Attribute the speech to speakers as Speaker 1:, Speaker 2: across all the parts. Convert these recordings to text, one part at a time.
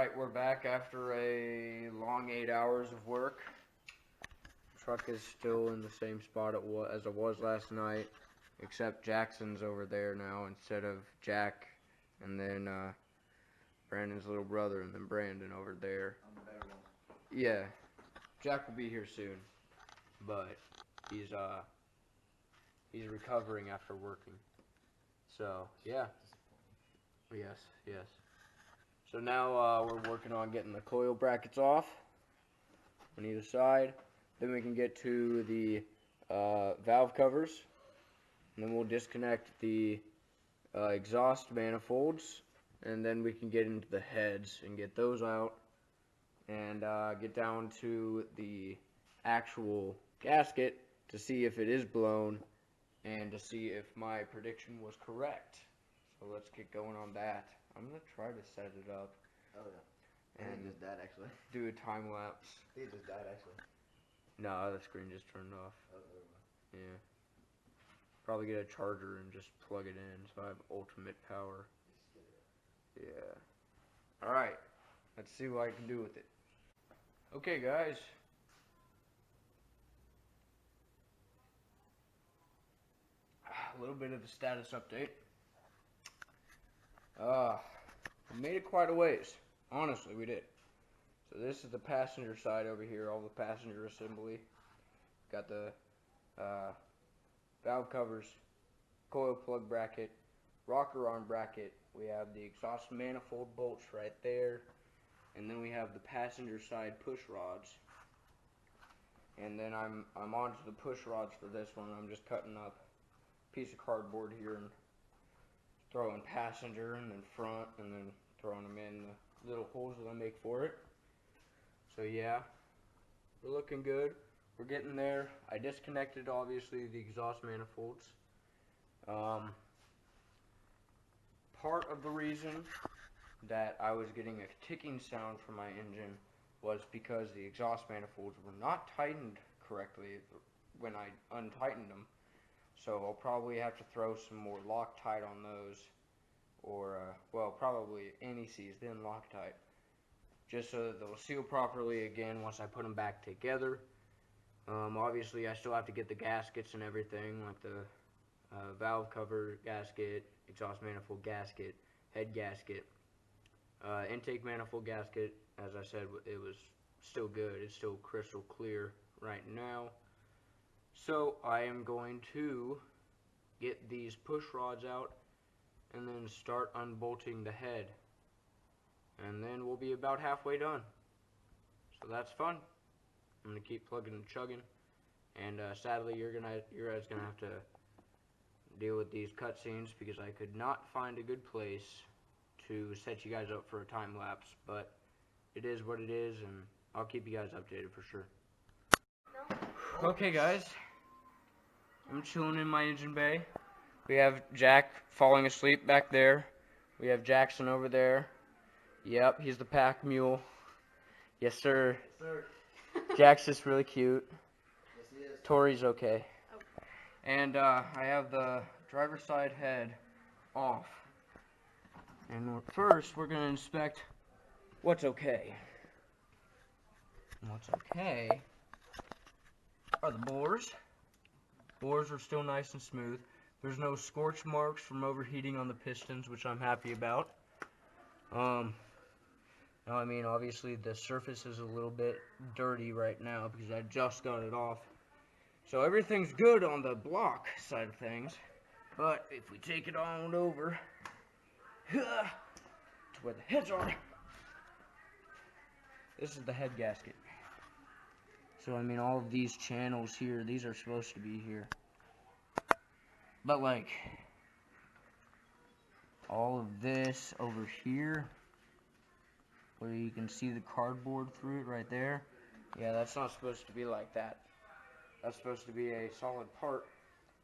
Speaker 1: Alright, we're back after a long 8 hours of work. Truck is still in the same spot as it was last night, except Jackson's over there now instead of Jack, and then Brandon's little brother, and then Brandon over there. Yeah, Jack will be here soon, but he's recovering after working. So yeah, yes. So now we're working on getting the coil brackets off on either side. Then we can get to the valve covers, and then we'll disconnect the exhaust manifolds, and then we can get into the heads and get those out, and get down to the actual gasket to see if it is blown and to see if my prediction was correct. So let's get going on that. I'm gonna try to set it up.
Speaker 2: Oh yeah. And he just died actually.
Speaker 1: Do a time lapse.
Speaker 2: He just died actually.
Speaker 1: No, the screen just turned off.
Speaker 2: Oh,
Speaker 1: yeah. Probably get a charger and just plug it in so I have ultimate power. Yeah. Alright. Let's see what I can do with it. Okay, guys. A little bit of the status update. We made it quite a ways. Honestly, we did. So this is the passenger side over here, all the passenger assembly. Got the valve covers, coil plug bracket, rocker arm bracket. We have the exhaust manifold bolts right there. And then we have the passenger side push rods. And then I'm onto the push rods for this one. I'm just cutting up a piece of cardboard here and throwing passenger and then front, and then throwing them in the little holes that I make for it. So yeah, we're looking good. We're getting there. I disconnected obviously the exhaust manifolds. Part of the reason that I was getting a ticking sound from my engine was because the exhaust manifolds were not tightened correctly when I untightened them. So I'll probably have to throw some more Loctite on those, or well, probably anti-seize, then Loctite, just so that they'll seal properly again once I put them back together. Obviously I still have to get the gaskets and everything, like the valve cover gasket, exhaust manifold gasket, head gasket, intake manifold gasket. As I said, it was still good. It's still crystal clear right now. So I am going to get these push rods out and then start unbolting the head, and then we'll be about halfway done. So that's fun. I'm gonna keep plugging and chugging, and sadly you guys gonna have to deal with these cutscenes because I could not find a good place to set you guys up for a time lapse, but it is what it is, and I'll keep you guys updated for sure. Okay guys, I'm chilling in my engine bay. We have Jack falling asleep back there. We have Jackson over there. Yep, he's the pack mule. Yes sir.
Speaker 2: Yes, sir.
Speaker 1: Jack's just really cute.
Speaker 2: Yes, he is.
Speaker 1: Tori's okay. And I have the driver's side head off. And first we're gonna inspect what's okay. And what's okay are the bores. Bores are still nice and smooth. There's no scorch marks from overheating on the pistons, which I'm happy about. Now, I mean, obviously the surface is a little bit dirty right now because I just got it off. So everything's good on the block side of things. But if we take it on over to where the heads are, this is the head gasket. So I mean, all of these channels here, these are supposed to be here. But like, all of this over here, where you can see the cardboard through it right there, yeah, that's not supposed to be like that. That's supposed to be a solid part,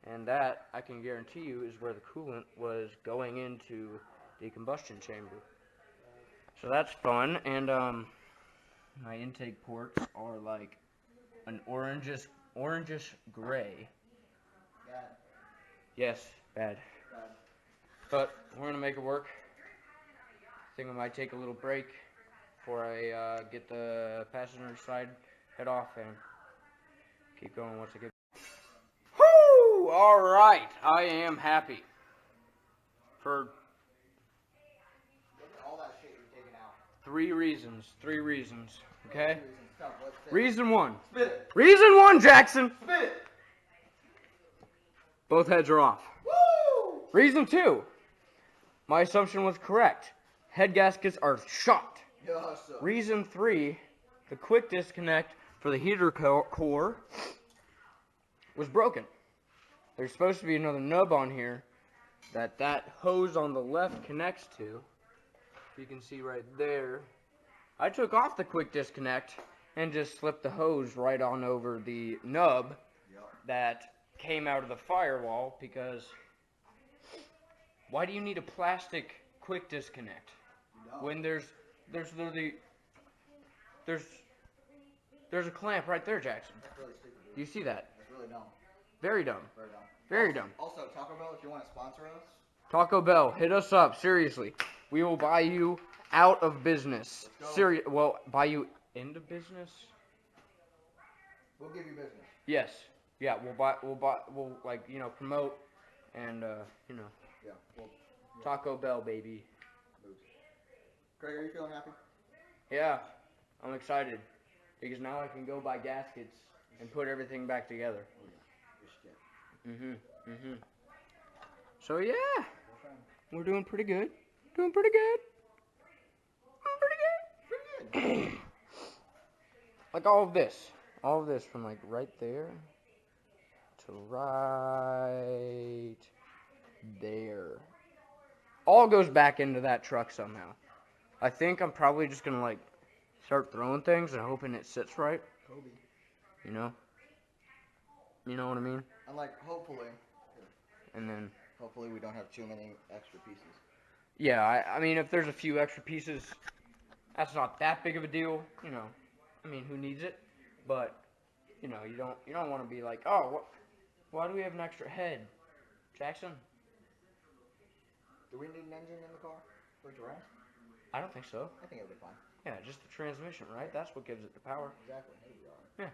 Speaker 1: and that, I can guarantee you, is where the coolant was going into the combustion chamber. So that's fun, and my intake ports are like an orangish gray.
Speaker 2: Bad.
Speaker 1: Yes, bad. But we're gonna make it work. I think I might take a little break before I get the passenger side head off and keep going once I get. Whoo! All right, I am happy for
Speaker 2: Look at all that shit you're taking out.
Speaker 1: three reasons. Okay.
Speaker 2: Stop, let's spit.
Speaker 1: Reason one.
Speaker 2: Spit it.
Speaker 1: Reason one, Jackson.
Speaker 2: Spit it.
Speaker 1: Both heads are off.
Speaker 2: Woo!
Speaker 1: Reason two. My assumption was correct. Head gaskets are shot.
Speaker 2: Yes, sir.
Speaker 1: Reason three. The quick disconnect for the heater core was broken. There's supposed to be another nub on here that hose on the left connects to. You can see right there. I took off the quick disconnect and just slipped the hose right on over the nub that came out of the firewall, because why do you need a plastic quick disconnect when there's literally there's a clamp right there, Jackson?
Speaker 2: That's really stupid, dude.
Speaker 1: Do you see that?
Speaker 2: That's really dumb.
Speaker 1: Very dumb.
Speaker 2: Very dumb.
Speaker 1: Very dumb.
Speaker 2: Also, Taco Bell, if you want to sponsor us.
Speaker 1: Taco Bell, hit us up. Seriously, we will buy you out of business. Well, buy you into business.
Speaker 2: We'll give you business.
Speaker 1: Yes. Yeah. We'll like, you know, promote and you know.
Speaker 2: Yeah. Well,
Speaker 1: Taco Bell, baby.
Speaker 2: Craig, are you feeling happy?
Speaker 1: Yeah, I'm excited because now I can go buy gaskets and put everything back together. So yeah, we're doing pretty good. Like all of this from like right there to right there, all goes back into that truck somehow. I think I'm probably just gonna like start throwing things and hoping it sits right.
Speaker 2: Kobe.
Speaker 1: You know what I mean?
Speaker 2: And like, hopefully.
Speaker 1: And then.
Speaker 2: Hopefully we don't have too many extra pieces.
Speaker 1: Yeah, I mean, if there's a few extra pieces, that's not that big of a deal. You know, I mean, who needs it? But you know, you don't want to be like, oh, why do we have an extra head, Jackson?
Speaker 2: Do we need an engine in the car for it to run?
Speaker 1: I don't think so.
Speaker 2: I think it'll be fine.
Speaker 1: Yeah, just the transmission, right? That's what gives it the power.
Speaker 2: Exactly. Here we are.
Speaker 1: Yeah.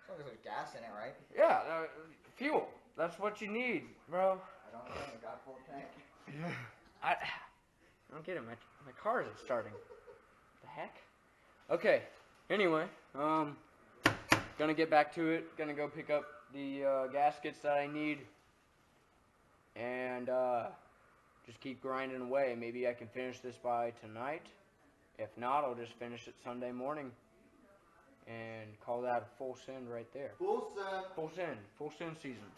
Speaker 2: As long as there's gas in it, right?
Speaker 1: Yeah, fuel. That's what you need, bro.
Speaker 2: I don't know. I got a full tank.
Speaker 1: I don't get it. My car isn't starting. What the heck? Okay. Anyway, gonna get back to it. Gonna go pick up the gaskets that I need, and just keep grinding away. Maybe I can finish this by tonight. If not, I'll just finish it Sunday morning and call that a full send right there.
Speaker 2: Full send.
Speaker 1: Full send. Full send season.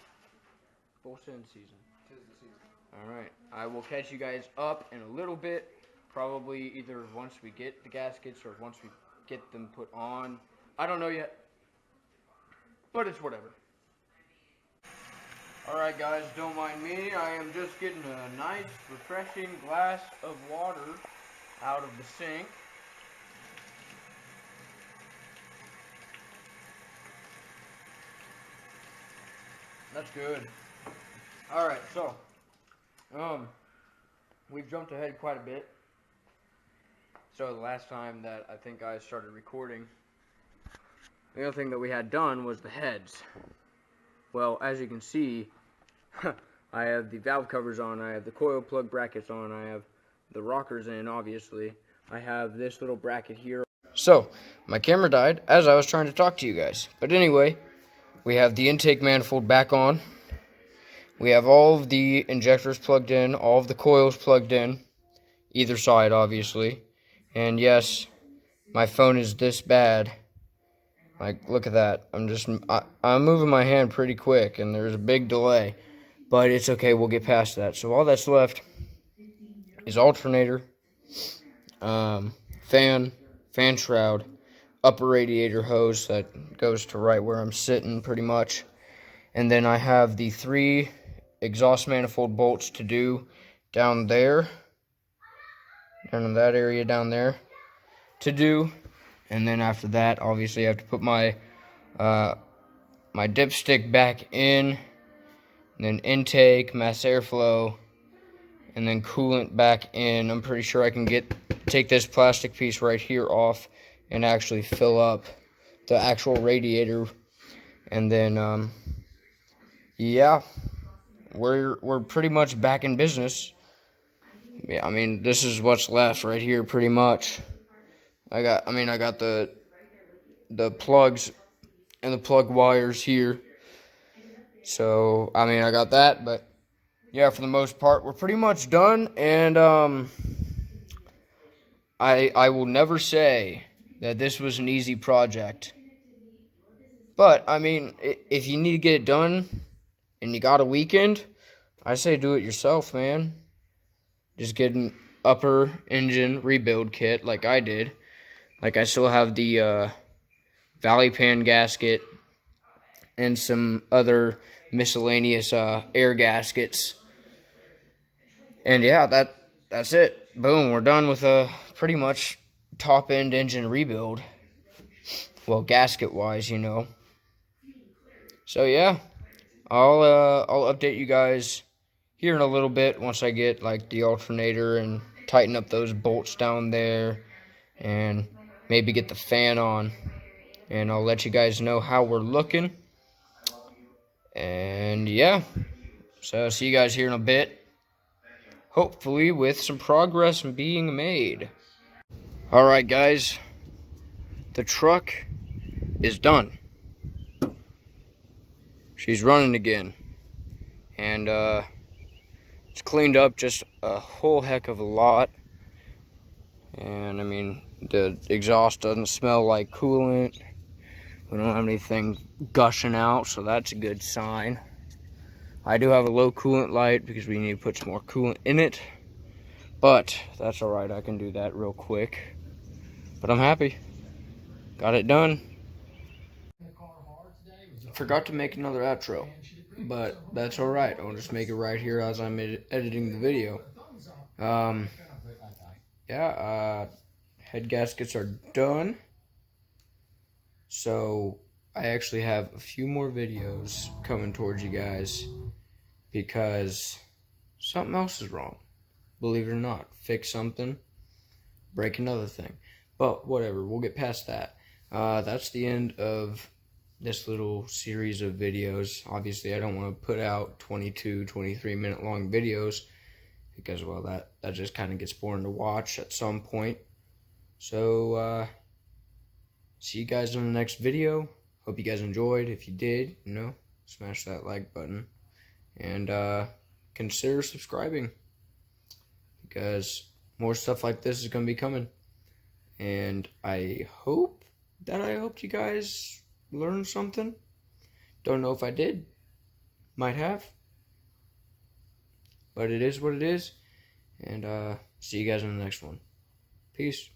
Speaker 1: Full send season.
Speaker 2: 'Tis the season.
Speaker 1: Alright. I will catch you guys up in a little bit. Probably either once we get the gaskets or once we get them put on. I don't know yet. But it's whatever. Alright guys, don't mind me. I am just getting a nice, refreshing glass of water out of the sink. That's good. Alright, so we've jumped ahead quite a bit. So the last time that I think I started recording, the other thing that we had done was the heads. Well, as you can see, I have the valve covers on, I have the coil plug brackets on, I have the rockers in, obviously. I have this little bracket here. So, my camera died as I was trying to talk to you guys. But anyway, we have the intake manifold back on. We have all of the injectors plugged in, all of the coils plugged in, either side, obviously. And yes, my phone is this bad. Like, look at that. I'm moving my hand pretty quick, and there's a big delay. But it's okay, we'll get past that. So all that's left is alternator, fan shroud, upper radiator hose that goes to right where I'm sitting pretty much. And then I have the 3 exhaust manifold bolts to do down there, down in that area down there to do. And then after that, obviously I have to put my my dipstick back in, and then intake, mass airflow, and then coolant back in. I'm pretty sure I can get take this plastic piece right here off and actually fill up the actual radiator. And then, yeah, we're pretty much back in business. Yeah, I mean, this is what's left right here, pretty much. I got the plugs and the plug wires here. So, I mean, I got that, but yeah, for the most part, we're pretty much done. And I will never say that this was an easy project. But I mean, if you need to get it done and you got a weekend, I say do it yourself, man. Just get an upper engine rebuild kit like I did. Like, I still have the valley pan gasket and some other miscellaneous air gaskets. And yeah, that's it. Boom, we're done with a pretty much top end engine rebuild. Well, gasket wise, you know. So yeah, I'll update you guys here in a little bit once I get like the alternator and tighten up those bolts down there and maybe get the fan on. And I'll let you guys know how we're looking. And yeah, so see you guys here in a bit. Hopefully with some progress being made. Alright guys, the truck is done. She's running again. And it's cleaned up just a whole heck of a lot. And I mean, the exhaust doesn't smell like coolant. We don't have anything gushing out, so that's a good sign. I do have a low coolant light because we need to put some more coolant in it. But that's alright, I can do that real quick. But I'm happy. Got it done. Forgot to make another outro, but that's alright. I'll just make it right here as I'm editing the video. Yeah, head gaskets are done. So I actually have a few more videos coming towards you guys because something else is wrong. Believe it or not, fix something, break another thing. But whatever, we'll get past that. That's the end of this little series of videos. Obviously, I don't want to put out 22, 23 minute long videos because, well, that just kind of gets boring to watch at some point. So, see you guys in the next video. Hope you guys enjoyed. If you did, you know, smash that like button. And consider subscribing because more stuff like this is going to be coming. And I hope you guys learned something. Don't know if I did. Might have. But it is what it is. And see you guys in the next one. Peace.